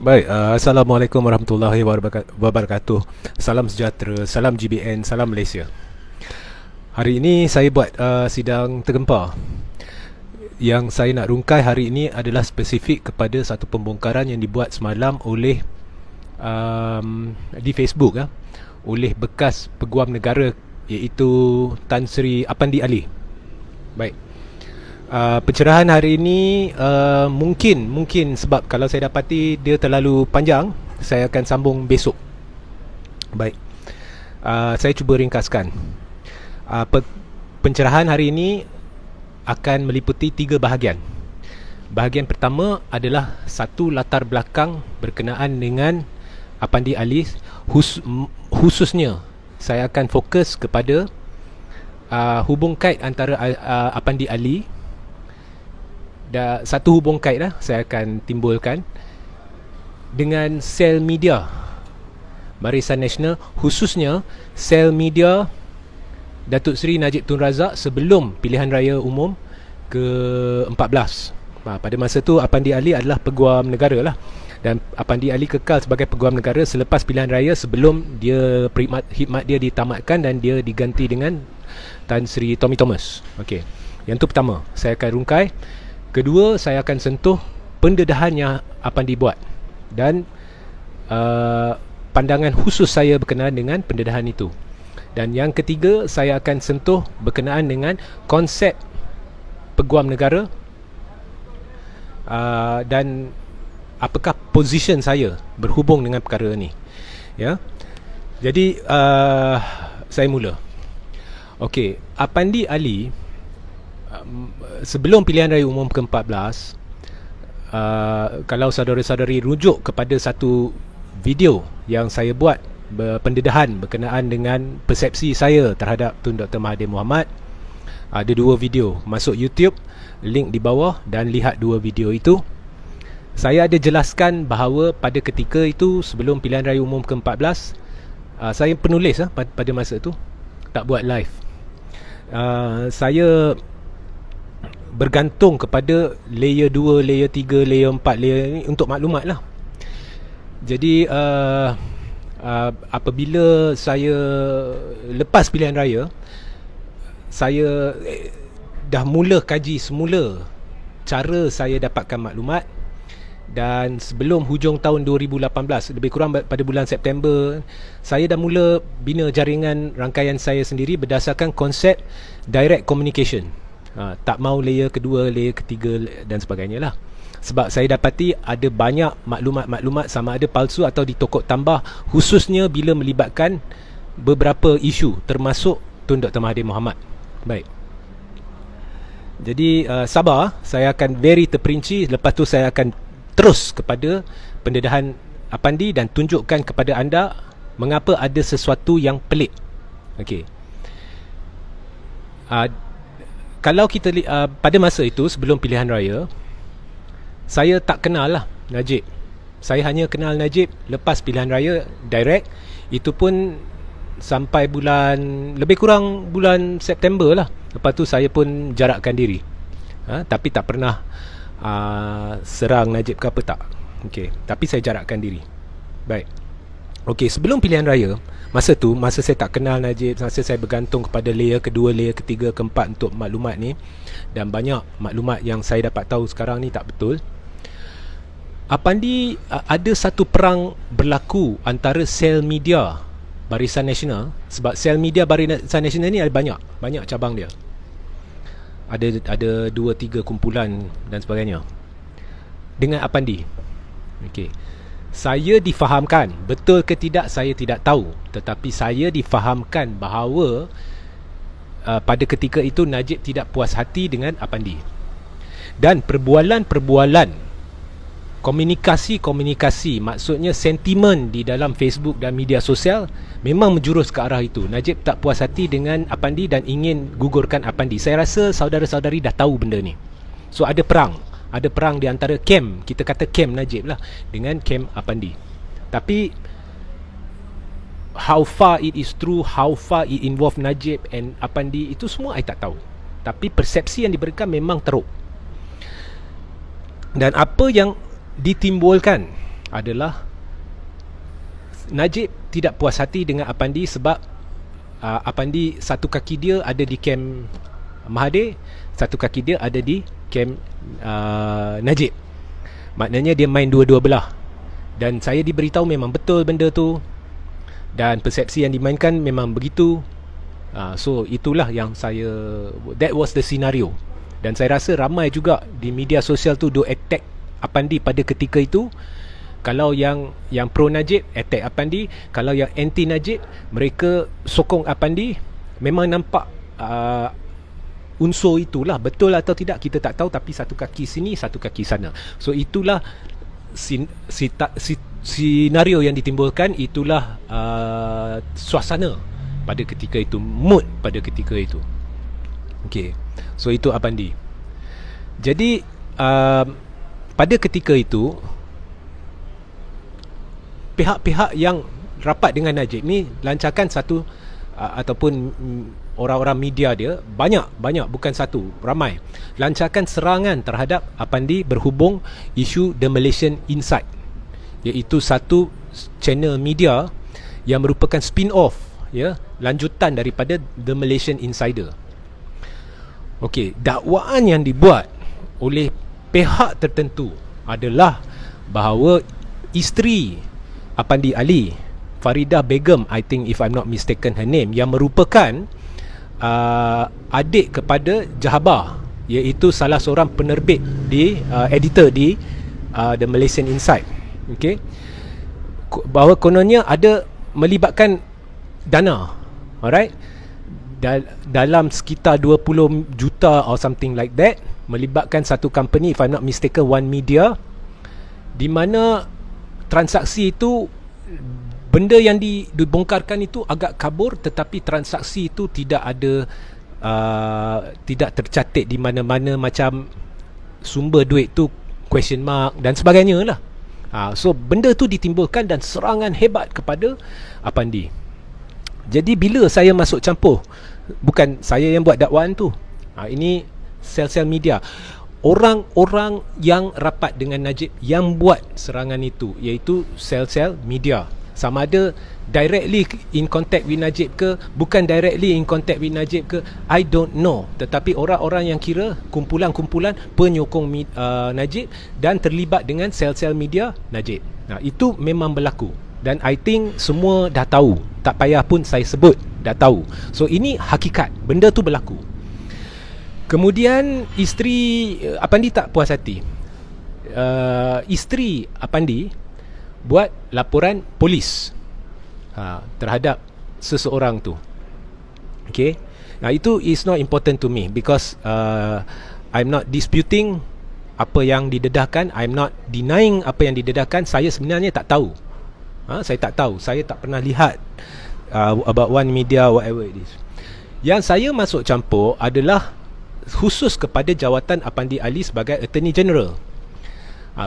Baik, Assalamualaikum warahmatullahi wabarakatuh. Salam sejahtera, salam GBN, salam Malaysia. Hari ini saya buat sidang tergempar. Yang saya nak rungkai hari ini adalah spesifik kepada satu pembongkaran yang dibuat semalam oleh di Facebook oleh bekas peguam negara, iaitu Tan Sri Apandi Ali. Baik. Pencerahan hari ini mungkin sebab kalau saya dapati dia terlalu panjang, saya akan sambung besok. Baik. Saya cuba ringkaskan. Pencerahan hari ini akan meliputi 3 bahagian. Bahagian pertama adalah satu latar belakang berkenaan dengan Apandi Ali, khususnya saya akan fokus kepada hubung kait antara Apandi Ali. Satu hubung kait saya akan timbulkan dengan sel media Barisan Nasional, khususnya sel media Datuk Seri Najib Tun Razak sebelum pilihan raya umum ke-14. Pada masa tu Apandi Ali adalah peguam negara lah, dan Apandi Ali kekal sebagai peguam negara selepas pilihan raya, sebelum dia khidmat dia ditamatkan dan dia diganti dengan Tan Sri Tommy Thomas. Okey. Yang tu pertama, saya akan rungkai. Kedua, saya akan sentuh pendedahan yang Apandi buat dan pandangan khusus saya berkenaan dengan pendedahan itu. Dan yang ketiga, saya akan sentuh berkenaan dengan konsep peguam negara dan apakah position saya berhubung dengan perkara ni. Ya. Jadi saya mula. Okey, Apandi Ali sebelum pilihan raya umum ke-14, kalau saudara-saudari rujuk kepada satu video yang saya buat pendedahan berkenaan dengan persepsi saya terhadap Tun Dr. Mahathir Mohamad, ada 2 video. Masuk YouTube, link di bawah, dan lihat 2 video itu. Saya ada jelaskan bahawa pada ketika itu, sebelum pilihan raya umum ke-14, saya penulis pada masa itu, tak buat live. Saya bergantung kepada layer 2, layer 3, layer 4, layer ni untuk maklumat lah. Jadi apabila saya lepas pilihan raya, saya dah mula kaji semula cara saya dapatkan maklumat. Dan sebelum hujung tahun 2018, lebih kurang pada bulan September, saya dah mula bina jaringan rangkaian saya sendiri berdasarkan konsep direct communication. Tak mau layer kedua, layer ketiga dan sebagainya lah. Sebab saya dapati ada banyak maklumat-maklumat sama ada palsu atau ditokok tambah, khususnya bila melibatkan beberapa isu termasuk Tun Dr. Mahathir Mohamad. Baik. Jadi sabar, saya akan very terperinci. Lepas tu saya akan terus kepada pendedahan Apandi dan tunjukkan kepada anda mengapa ada sesuatu yang pelik. Okey. Kalau kita pada masa itu sebelum pilihan raya, saya tak kenal lah Najib. Saya hanya kenal Najib lepas pilihan raya direct. Itu pun sampai lebih kurang bulan September lah. Lepas tu saya pun jarakkan diri. Tapi tak pernah serang Najib ke apa, tak. Okey, tapi saya jarakkan diri. Baik. Okey, sebelum pilihan raya, masa saya tak kenal Najib, masa saya bergantung kepada layer kedua, layer ketiga, keempat untuk maklumat ni, dan banyak maklumat yang saya dapat tahu sekarang ni tak betul. Apandi ada satu perang berlaku antara sel media Barisan Nasional, sebab sel media Barisan Nasional ni ada banyak cabang dia. Ada 2-3 kumpulan dan sebagainya, dengan Apandi. Okey. Saya difahamkan, betul ke tidak saya tidak tahu, tetapi saya difahamkan bahawa pada ketika itu Najib tidak puas hati dengan Apandi. Dan perbualan-perbualan, komunikasi, maksudnya sentimen di dalam Facebook dan media sosial memang menjurus ke arah itu. Najib tak puas hati dengan Apandi dan ingin gugurkan Apandi. Saya rasa saudara-saudari dah tahu benda ni. So ada perang di antara kem, kita kata kem Najib lah, dengan kem Apandi. Tapi how far it is true, how far it involve Najib and Apandi, itu semua I tak tahu. Tapi persepsi yang diberikan memang teruk. Dan apa yang ditimbulkan adalah Najib tidak puas hati dengan Apandi sebab Apandi satu kaki dia ada di kem Mahathir, satu kaki dia ada di kem Najib. Maknanya dia main dua-dua belah. Dan saya diberitahu memang betul benda tu, dan persepsi yang dimainkan memang begitu. So itulah yang that was the scenario. Dan saya rasa ramai juga di media sosial tu do attack Apandi pada ketika itu. Kalau yang pro Najib attack Apandi, kalau yang anti Najib mereka sokong Apandi. Memang nampak unsur itulah, betul atau tidak kita tak tahu, tapi satu kaki sini satu kaki sana. So itulah senario yang ditimbulkan, itulah suasana pada ketika itu, mood pada ketika itu. Okay, so itu Apandi. Jadi pada ketika itu pihak-pihak yang rapat dengan Najib ni lancarkan satu ataupun orang-orang media dia banyak bukan satu, ramai lancarkan serangan terhadap Apandi berhubung isu The Malaysian Insight, iaitu satu channel media yang merupakan spin-off, lanjutan daripada The Malaysian Insider. Okey, dakwaan yang dibuat oleh pihak tertentu adalah bahawa isteri Apandi Ali, Faridah Begum, I think if I'm not mistaken her name, yang merupakan adik kepada Jahabah, iaitu salah seorang penerbit di editor di The Malaysian Insight. Okay, bahawa kononnya ada melibatkan dana, alright, dalam sekitar 20 juta or something like that, melibatkan satu company, if I'm not mistaken One Media, di mana transaksi itu, benda yang dibongkarkan itu agak kabur, tetapi transaksi itu tidak ada tidak tercatat di mana-mana, macam sumber duit tu question mark dan sebagainya lah. So benda tu ditimbulkan dan serangan hebat kepada Apandi. Jadi bila saya masuk campur, bukan saya yang buat dakwaan tu, ini sel-sel media, orang-orang yang rapat dengan Najib yang buat serangan itu, iaitu sel-sel media. Sama ada directly in contact with Najib ke, bukan directly in contact with Najib ke, I don't know. Tetapi orang-orang yang kira kumpulan-kumpulan penyokong Najib dan terlibat dengan sel-sel media Najib. Itu memang berlaku. Dan I think semua dah tahu, tak payah pun saya sebut, dah tahu. So ini hakikat, benda tu berlaku. Kemudian isteri Apandi tak puas hati. Isteri Apandi buat laporan polis terhadap seseorang tu. Okay, itu is not important to me, because I'm not disputing apa yang didedahkan, I'm not denying apa yang didedahkan. Saya sebenarnya tak tahu. Saya tak tahu, saya tak pernah lihat about One Media, whatever it is. Yang saya masuk campur adalah khusus kepada jawatan Apandi Ali sebagai Attorney General.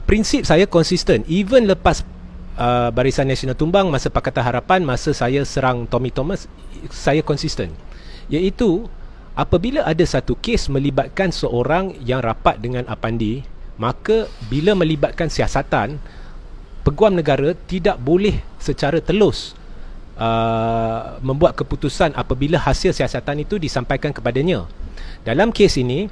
Prinsip saya konsisten, even lepas Barisan Nasional tumbang, masa Pakatan Harapan, masa saya serang Tommy Thomas, saya konsisten, iaitu apabila ada satu kes melibatkan seorang yang rapat dengan Apandi, maka bila melibatkan siasatan, Peguam Negara tidak boleh secara telus membuat keputusan apabila hasil siasatan itu disampaikan kepadanya. Dalam kes ini,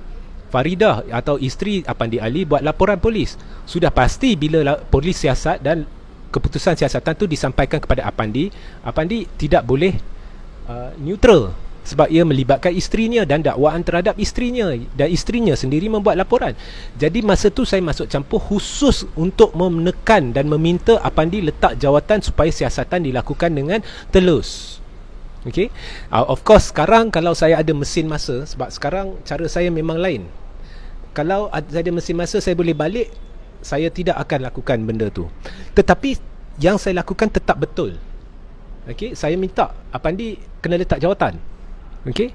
Faridah atau isteri Apandi Ali buat laporan polis. Sudah pasti bila polis siasat dan keputusan siasatan itu disampaikan kepada Apandi, Apandi tidak boleh neutral, sebab ia melibatkan isterinya dan dakwaan terhadap isterinya, dan isterinya sendiri membuat laporan. Jadi masa tu saya masuk campur khusus untuk menekan dan meminta Apandi letak jawatan supaya siasatan dilakukan dengan telus. Okay, of course sekarang kalau saya ada mesin masa, sebab sekarang cara saya memang lain. Kalau saya ada mesin masa, saya boleh balik, saya tidak akan lakukan benda tu. Tetapi yang saya lakukan tetap betul. Okay, saya minta Apandi kena letak jawatan. Okay,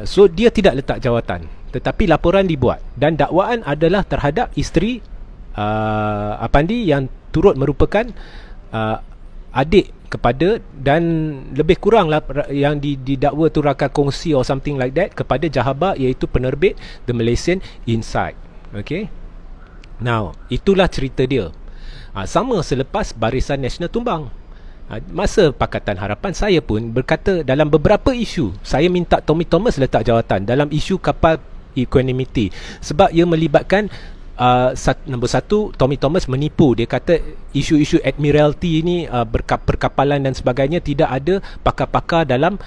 so dia tidak letak jawatan, tetapi laporan dibuat dan dakwaan adalah terhadap isteri Apandi yang turut merupakan adik kepada, dan lebih kurang yang didakwa tu rakan kongsi or something like that, kepada Jahabah, iaitu penerbit The Malaysian Insight. Okay, now itulah cerita dia. Sama selepas Barisan Nasional tumbang. Masa Pakatan Harapan, saya pun berkata dalam beberapa isu, saya minta Tommy Thomas letak jawatan dalam isu kapal Equanimity, sebab ia melibatkan nombor satu, Tommy Thomas menipu. Dia kata isu-isu Admiralty ni, perkapalan dan sebagainya, tidak ada pakar-pakar dalam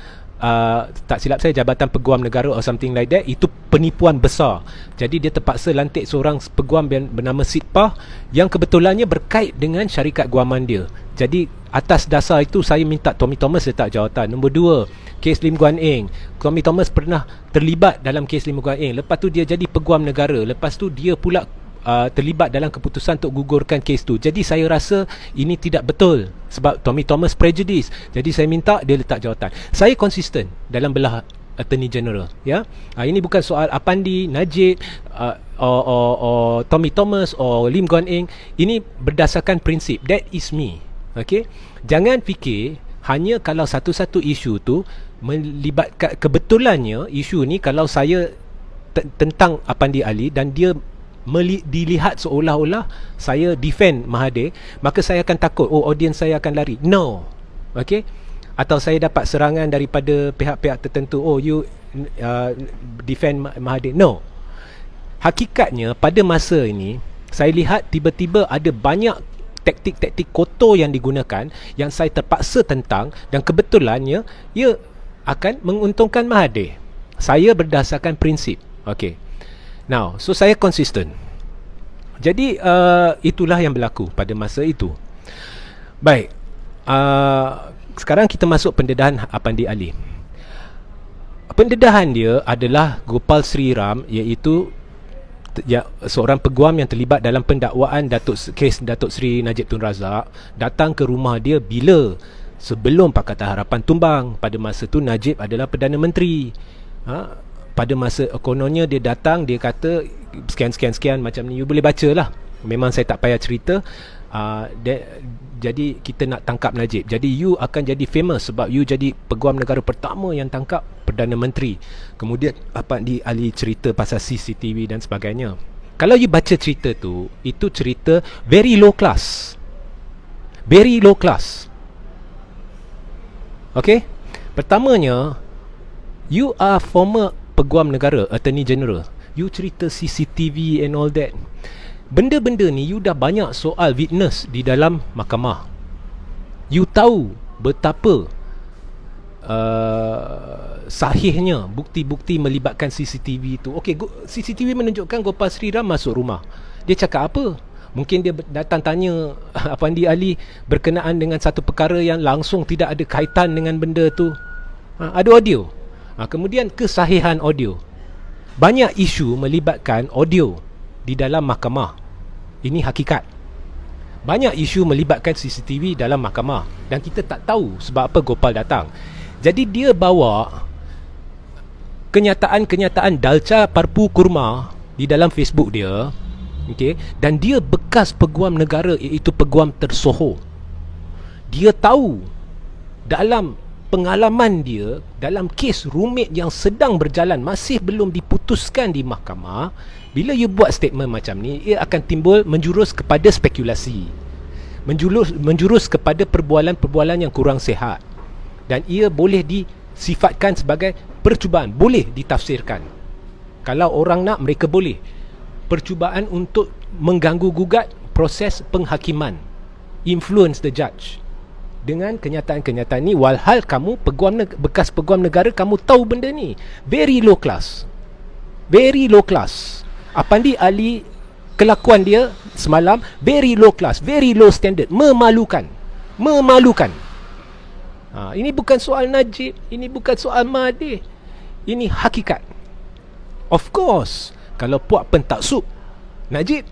tak silap saya Jabatan Peguam Negara or something like that. Itu penipuan besar. Jadi dia terpaksa lantik seorang peguam bernama Sid Pah yang kebetulannya berkait dengan syarikat guaman dia. Jadi atas dasar itu saya minta Tommy Thomas letak jawatan. Nombor dua, kes Lim Guan Eng. Tommy Thomas pernah terlibat dalam kes Lim Guan Eng. Lepas tu dia jadi peguam negara. Lepas tu dia pula terlibat dalam keputusan untuk gugurkan kes tu. Jadi saya rasa ini tidak betul sebab Tommy Thomas prejudice. Jadi saya minta dia letak jawatan. Saya konsisten dalam belah Attorney General, ya. Ini bukan soal Apandi, Najib, Tommy Thomas or Lim Guan Eng. Ini berdasarkan prinsip. That is me. Okey. Jangan fikir hanya kalau satu-satu isu tu melibatkan, kebetulannya isu ni kalau saya tentang Apandi Ali dan dia dilihat seolah-olah saya defend Mahathir, maka saya akan takut, audience saya akan lari. No. Okey. Atau saya dapat serangan daripada pihak-pihak tertentu, you defend Mahathir. No. Hakikatnya pada masa ini saya lihat tiba-tiba ada banyak taktik-taktik kotor yang digunakan yang saya terpaksa tentang, dan kebetulannya ia akan menguntungkan Mahathir. Saya berdasarkan prinsip. Okey. Now, so saya konsisten. Jadi itulah yang berlaku pada masa itu. Baik. Sekarang kita masuk pendedahan Apandi Ali. Pendedahan dia adalah Gopal Sri Ram, iaitu seorang peguam yang terlibat dalam pendakwaan kes Datuk Seri Najib Tun Razak, datang ke rumah dia bila sebelum Pakatan Harapan tumbang. Pada masa tu Najib adalah Perdana Menteri. Pada masa kononnya dia datang, dia kata sekian macam ni, you boleh baca lah. Memang saya tak payah cerita. Jadi kita nak tangkap Najib. Jadi you akan jadi famous sebab you jadi peguam negara pertama yang tangkap Perdana Menteri. Kemudian Apandi Ali cerita pasal CCTV dan sebagainya. Kalau you baca cerita tu, itu cerita very low class. Very low class. Okay. Pertamanya, you are former peguam negara, Attorney General. You cerita CCTV and all that. Benda-benda ni you dah banyak soal witness di dalam mahkamah. You tahu betapa sahihnya bukti-bukti melibatkan CCTV itu. Okey, CCTV menunjukkan Gopal Sri Ram masuk rumah. Dia cakap apa? Mungkin dia datang tanya Apandi Ali berkenaan dengan satu perkara yang langsung tidak ada kaitan dengan benda tu. Ada audio. Kemudian kesahihan audio. Banyak isu melibatkan audio di dalam mahkamah. Ini hakikat. Banyak isu melibatkan CCTV dalam mahkamah dan kita tak tahu sebab apa Gopal datang. Jadi dia bawa kenyataan-kenyataan Dalca Parpu Kurma di dalam Facebook dia. Okey, dan dia bekas peguam negara, iaitu peguam tersohor. Dia tahu dalam pengalaman dia dalam kes rumit yang sedang berjalan, masih belum diputuskan di mahkamah, bila you buat statement macam ni, ia akan timbul menjurus kepada spekulasi, menjurus kepada perbualan-perbualan yang kurang sihat, dan ia boleh disifatkan sebagai percubaan, boleh ditafsirkan. Kalau orang nak, mereka boleh percubaan untuk mengganggu gugat proses penghakiman, influence the judge dengan kenyataan-kenyataan ni. Walhal kamu bekas peguam negara, kamu tahu benda ni. Very low class. Very low class. Apandi Ali, kelakuan dia semalam very low class, very low standard, memalukan. Ini bukan soal Najib, ini bukan soal Mahathir, ini hakikat. Of course, kalau puak pentaksub Najib,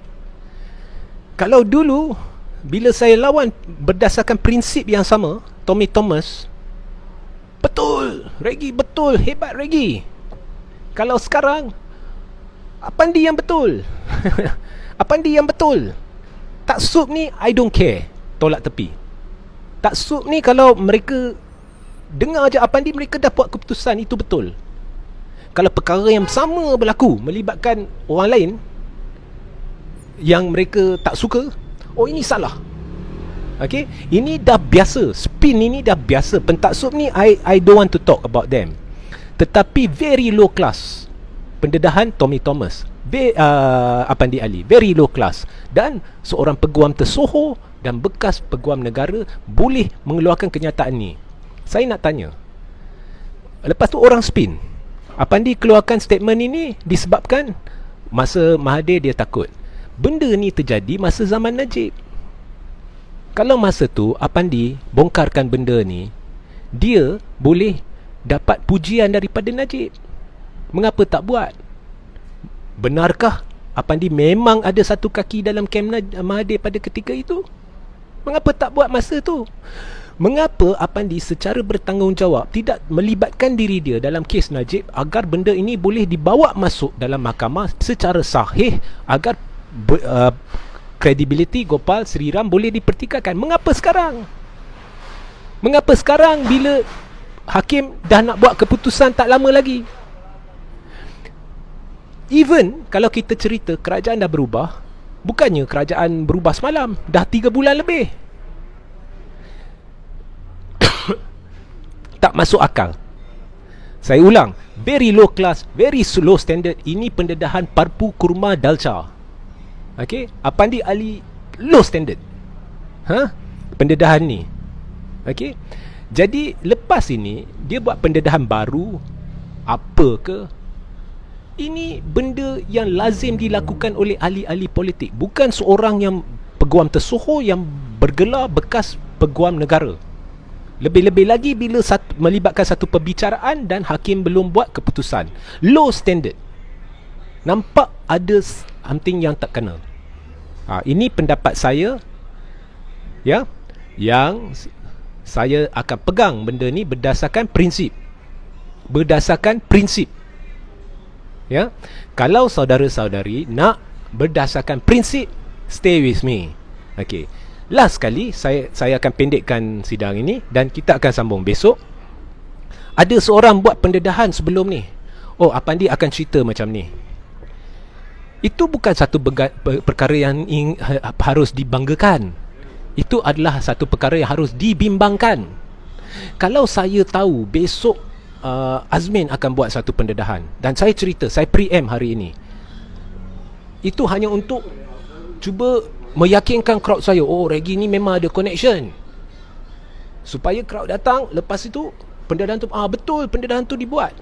kalau dulu bila saya lawan berdasarkan prinsip yang sama, Tommy Thomas, betul, Regi betul, hebat Regi. Kalau sekarang, Apandi yang betul. Apandi yang betul. Taksub ni I don't care, tolak tepi. Taksub ni kalau mereka dengar je Apandi, mereka dah buat keputusan itu betul. Kalau perkara yang sama berlaku melibatkan orang lain yang mereka tak suka, Oh, ini salah. Okay, ini dah biasa. Spin ini dah biasa. Pentaksub ni I don't want to talk about them. Tetapi very low class. Pendedahan Tommy Thomas, Apandi Ali, very low class. Dan seorang peguam tersohor dan bekas peguam negara boleh mengeluarkan kenyataan ni. Saya nak tanya, lepas tu orang spin, Apandi keluarkan statement ini disebabkan masa Mahathir dia takut. Benda ni terjadi masa zaman Najib. Kalau masa tu Apandi bongkarkan benda ni, dia boleh dapat pujian daripada Najib. Mengapa tak buat? Benarkah Apandi memang ada satu kaki dalam kem Mahathir pada ketika itu? Mengapa tak buat masa tu? Mengapa Apandi secara bertanggungjawab tidak melibatkan diri dia dalam kes Najib agar benda ini boleh dibawa masuk dalam mahkamah secara sahih agar kredibiliti Gopal Sri Ram boleh dipertikaikan? Mengapa sekarang? Mengapa sekarang bila hakim dah nak buat keputusan tak lama lagi? Even kalau kita cerita kerajaan dah berubah, bukannya kerajaan berubah semalam, dah 3 bulan lebih. Tak masuk akal. Saya ulang, very low class, very low standard. Ini pendedahan Parpu Kurma Dalca. Okey, Apandi Ali low standard. Pendedahan ni. Okey. Jadi lepas ini dia buat pendedahan baru. Apa ke? Ini benda yang lazim dilakukan oleh ahli-ahli politik, bukan seorang yang peguam tersohor yang bergelar bekas peguam negara. Lebih-lebih lagi bila melibatkan satu perbicaraan dan hakim belum buat keputusan. Low standard. Nampak ada something yang tak kena. Ini pendapat saya, ya, yang saya akan pegang benda ni berdasarkan prinsip. Berdasarkan prinsip. Ya. Kalau saudara-saudari nak berdasarkan prinsip, stay with me. Okey. Last sekali saya akan pendekkan sidang ini dan kita akan sambung besok. Ada seorang buat pendedahan sebelum ni. Oh, Apandi akan cerita macam ni. Itu bukan satu perkara yang harus dibanggakan. Itu adalah satu perkara yang harus dibimbangkan. Kalau saya tahu besok Azmin akan buat satu pendedahan dan saya cerita, saya preempt hari ini, itu hanya untuk cuba meyakinkan crowd saya, oh Reggie ni memang ada connection, supaya crowd datang. Lepas itu pendedahan tu, betul pendedahan tu dibuat.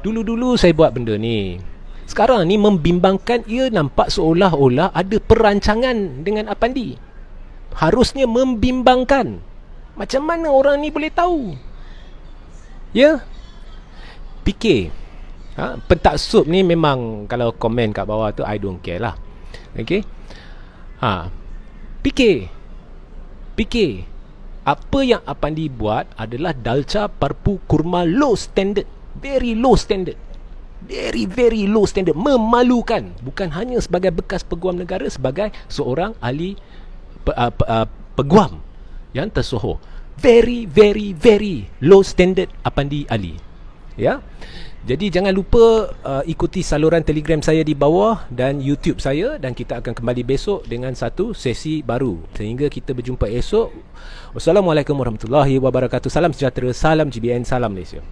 Dulu-dulu saya buat benda ni. Sekarang ni membimbangkan, ia nampak seolah-olah ada perancangan dengan Apandi. Harusnya membimbangkan. Macam mana orang ni boleh tahu? Ya? Fikir. Pentaksub ni memang kalau komen kat bawah tu I don't care lah. Okay? Fikir. Apa yang Apandi buat adalah Dalca Parpu Kurma low standard. Very low standard. Very, very low standard. Memalukan. Bukan hanya sebagai bekas peguam negara, sebagai seorang ahli peguam yang tersohor. Very, very, very low standard Apandi Ali. Ya. Jadi jangan lupa ikuti saluran Telegram saya di bawah dan YouTube saya, dan kita akan kembali besok dengan satu sesi baru. Sehingga kita berjumpa esok. Wassalamualaikum warahmatullahi wabarakatuh. Salam sejahtera, salam GBN, salam Malaysia.